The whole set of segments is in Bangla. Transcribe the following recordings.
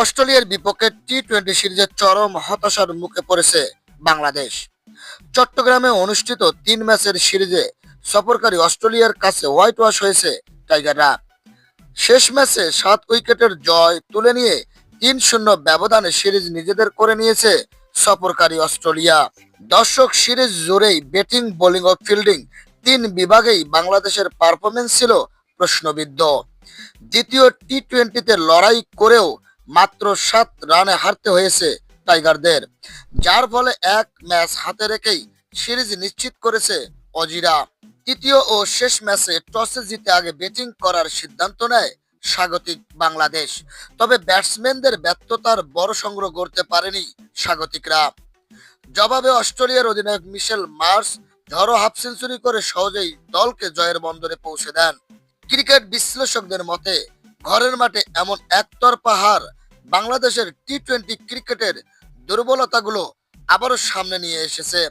অস্ট্রেলিয়ার বিপক্ষে টি-20 সিরিজে চরম হতাশার মুখে পড়েছে বাংলাদেশ। চট্টগ্রামে অনুষ্ঠিত 3 ম্যাচের সিরিজে সফরকারী অস্ট্রেলিয়ার কাছে হোয়াইট ওয়াশ হয়েছে টাইগাররা। শেষ ম্যাচে 7 উইকেটের জয় তুলে নিয়ে 3-0 ব্যবধানে সিরিজ নিজেদের করে নিয়েছে সফরকারী অস্ট্রেলিয়া। দর্শক, সিরিজ জুড়েই ব্যাটিং, বোলিং ও ফিল্ডিং 3 বিভাগেই বাংলাদেশের পারফরমেন্স ছিল প্রশ্নবিদ্ধ। দ্বিতীয় টি-20তে লড়াই করেও মাত্র 7 রানে হারতে হয়েছে টাইগারদের, যার ফলে এক ম্যাচ হাতে রেখেই সিরিজ নিশ্চিত করেছে অজিরা। তৃতীয় ও শেষ ম্যাচে টসে জিতে আগে ব্যাটিং করার সিদ্ধান্ত নেয় স্বাগতিক বাংলাদেশ। তবে ব্যাটসম্যানদের ব্যর্থতার বড় সংগ্রহ করতে পারেনি স্বাগতিকরা। জবাবে অস্ট্রেলিয়ার অধিনায়ক মিশেল মার্শ ঝড়ো হাফ সেঞ্চুরি করে সহজেই দলকে জয়ের বন্দরে পৌঁছে দেন। ক্রিকেট বিশ্লেষকদের মতে ঘরের মাঠে এমন একতরফা হার বাংলাদেশের টি-20 ক্রিকেটের দুর্বলতাগুলো আবারও সামনে নিয়ে এসেছে।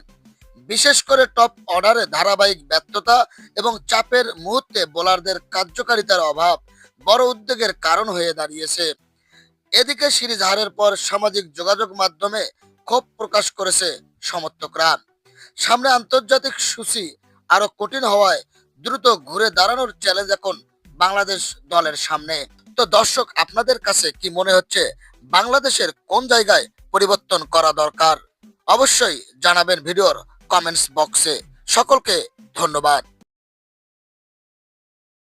বিশেষ করে টপ অর্ডারে ধারাবাহিক ব্যর্থতা এবং চাপের মুহূর্তে বোলারদের কার্যকারিতার অভাব বড় উদ্বেগের কারণ হয়ে দাঁড়িয়েছে। এদিকে সিরিজ হারের পর সামাজিক যোগাযোগ মাধ্যমে ক্ষোভ প্রকাশ করেছে সমর্থকরা। সামনে আন্তর্জাতিক সূচি আরো কঠিন হওয়ায় দ্রুত ঘুরে দাঁড়ানোর চ্যালেঞ্জ এখন বাংলাদেশ দলের সামনে। তো দর্শক, আপনাদের কাছে কি মনে হচ্ছে বাংলাদেশের কোন জায়গায় পরিবর্তন করা দরকার? অবশ্যই জানাবেন ভিডিওর কমেন্টস বক্সে। সকলকে ধন্যবাদ।